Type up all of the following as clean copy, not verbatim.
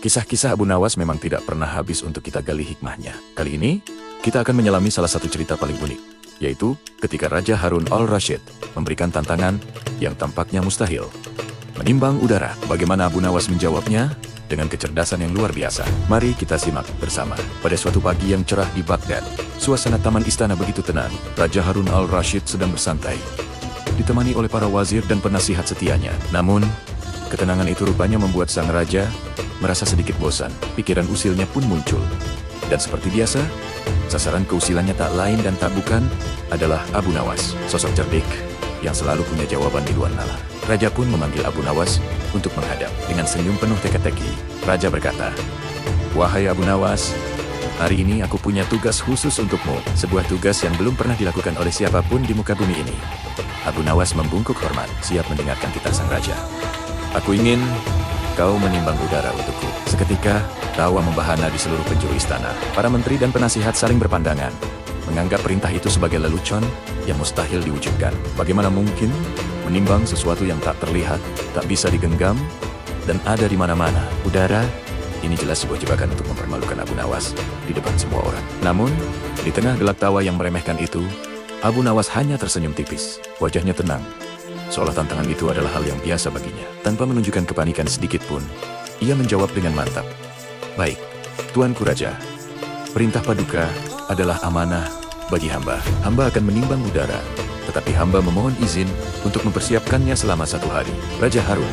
Kisah-kisah Abu Nawas memang tidak pernah habis untuk kita gali hikmahnya. Kali ini, kita akan menyelami salah satu cerita paling unik, yaitu ketika Raja Harun al-Rasyid memberikan tantangan yang tampaknya mustahil. Menimbang udara, bagaimana Abu Nawas menjawabnya? Dengan kecerdasan yang luar biasa. Mari kita simak bersama. Pada suatu pagi yang cerah di Baghdad, suasana taman istana begitu tenang. Raja Harun al-Rasyid sedang bersantai, ditemani oleh para wazir dan penasihat setianya. Namun, ketenangan itu rupanya membuat sang raja merasa sedikit bosan. Pikiran usilnya pun muncul. Dan seperti biasa, sasaran keusilannya tak lain dan tak bukan adalah Abu Nawas, sosok cerdik yang selalu punya jawaban di luar nalar. Raja pun memanggil Abu Nawas untuk menghadap. Dengan senyum penuh teka-teki, Raja berkata, "Wahai Abu Nawas, hari ini aku punya tugas khusus untukmu, sebuah tugas yang belum pernah dilakukan oleh siapapun di muka bumi ini." Abu Nawas membungkuk hormat, siap mendengarkan titah sang raja. "Aku ingin kau menimbang udara untukku." Seketika, tawa membahana di seluruh penjuru istana. Para menteri dan penasihat saling berpandangan, menganggap perintah itu sebagai lelucon yang mustahil diwujudkan. Bagaimana mungkin menimbang sesuatu yang tak terlihat, tak bisa digenggam, dan ada di mana-mana? Udara, ini jelas sebuah jebakan untuk mempermalukan Abu Nawas di depan semua orang. Namun, di tengah gelak tawa yang meremehkan itu, Abu Nawas hanya tersenyum tipis. Wajahnya tenang, seolah tantangan itu adalah hal yang biasa baginya. Tanpa menunjukkan kepanikan sedikit pun, ia menjawab dengan mantap. "Baik, Tuanku Raja, perintah Paduka adalah amanah bagi hamba. Hamba akan menimbang udara, tetapi hamba memohon izin untuk mempersiapkannya selama 1 hari." Raja Harun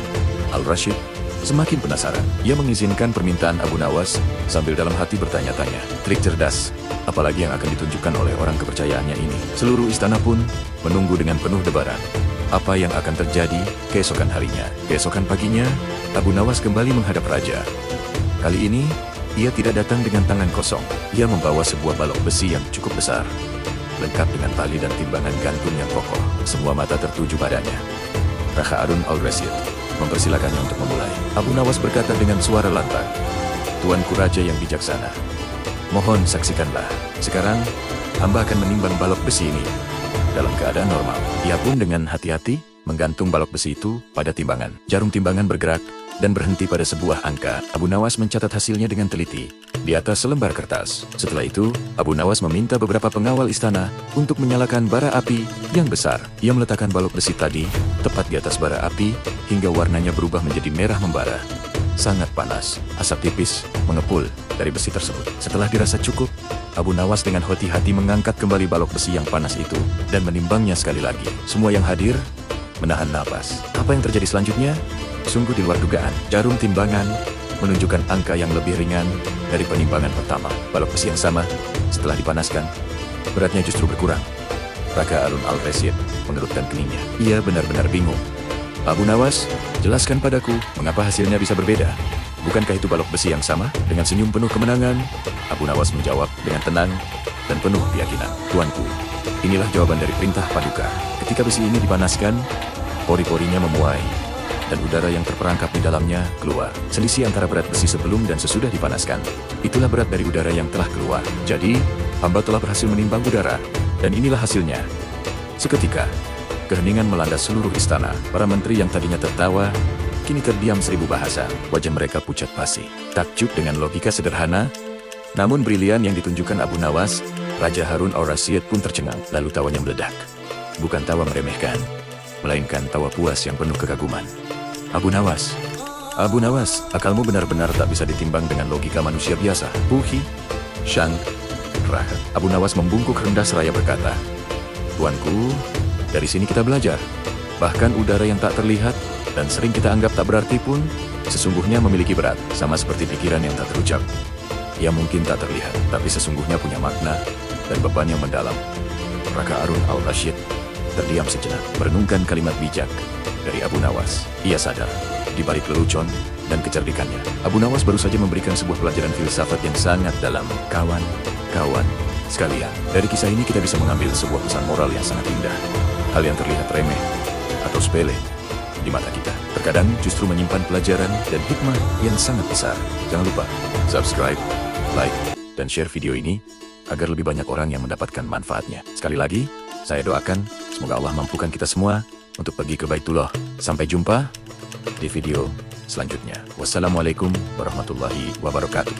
al-Rasyid semakin penasaran. Ia mengizinkan permintaan Abu Nawas sambil dalam hati bertanya-tanya. Trik cerdas, apalagi yang akan ditunjukkan oleh orang kepercayaannya ini. Seluruh istana pun menunggu dengan penuh debaran apa yang akan terjadi keesokan harinya. Keesokan paginya, Abu Nawas kembali menghadap raja. Kali ini, ia tidak datang dengan tangan kosong. Ia membawa sebuah balok besi yang cukup besar, lengkap dengan tali dan timbangan gantung yang kokoh. Semua mata tertuju padanya. Raja Harun al-Rasyid mempersilakannya untuk memulai. Abu Nawas berkata dengan suara lantang, "Tuanku Raja yang bijaksana, mohon saksikanlah. Sekarang, hamba akan menimbang balok besi ini dalam keadaan normal." Ia pun dengan hati-hati menggantung balok besi itu pada timbangan. Jarum timbangan bergerak dan berhenti pada sebuah angka. Abu Nawas mencatat hasilnya dengan teliti di atas selembar kertas. Setelah itu, Abu Nawas meminta beberapa pengawal istana untuk menyalakan bara api yang besar. Ia meletakkan balok besi tadi tepat di atas bara api hingga warnanya berubah menjadi merah membara. Sangat panas, asap tipis mengepul dari besi tersebut. Setelah dirasa cukup, Abu Nawas dengan hati-hati mengangkat kembali balok besi yang panas itu dan menimbangnya sekali lagi. Semua yang hadir menahan napas. Apa yang terjadi selanjutnya? Sungguh di luar dugaan. Jarum timbangan menunjukkan angka yang lebih ringan dari penimbangan pertama. Balok besi yang sama, setelah dipanaskan, beratnya justru berkurang. Raja Harun al-Rasyid mengerutkan keningnya. Ia benar-benar bingung. "Abu Nawas, jelaskan padaku, mengapa hasilnya bisa berbeda? Bukankah itu balok besi yang sama?" Dengan senyum penuh kemenangan, Abu Nawas menjawab dengan tenang dan penuh keyakinan. "Tuanku, inilah jawaban dari perintah Paduka. Ketika besi ini dipanaskan, pori-porinya memuai, dan udara yang terperangkap di dalamnya keluar. Selisih antara berat besi sebelum dan sesudah dipanaskan, itulah berat dari udara yang telah keluar. Jadi, hamba telah berhasil menimbang udara, dan inilah hasilnya." Seketika, keheningan melanda seluruh istana. Para menteri yang tadinya tertawa, kini terdiam 1000 bahasa. Wajah mereka pucat pasi. Takjub dengan logika sederhana, namun brilian yang ditunjukkan Abu Nawas, Raja Harun al-Rasyid pun tercengang. Lalu tawanya meledak. Bukan tawa meremehkan, melainkan tawa puas yang penuh kekaguman. Abu Nawas, akalmu benar-benar tak bisa ditimbang dengan logika manusia biasa." "Puhi, Shang, Raja." Abu Nawas membungkuk rendah seraya berkata, "Tuanku, dari sini kita belajar. Bahkan udara yang tak terlihat dan sering kita anggap tak berarti pun, sesungguhnya memiliki berat, sama seperti pikiran yang tak terucap. Ia mungkin tak terlihat, tapi sesungguhnya punya makna dan beban yang mendalam." Raja Harun al-Rasyid terdiam sejenak, merenungkan kalimat bijak dari Abu Nawas. Ia sadar, di balik lelucon dan kecerdikannya, Abu Nawas baru saja memberikan sebuah pelajaran filsafat yang sangat dalam. Kawan sekalian, dari kisah ini kita bisa mengambil sebuah pesan moral yang sangat indah. Hal yang terlihat remeh atau sepele di mata kita, terkadang justru menyimpan pelajaran dan hikmah yang sangat besar. Jangan lupa subscribe, like, dan share video ini agar lebih banyak orang yang mendapatkan manfaatnya. Sekali lagi, saya doakan semoga Allah mampukan kita semua untuk pergi ke Baitullah. Sampai jumpa di video selanjutnya. Wassalamualaikum warahmatullahi wabarakatuh.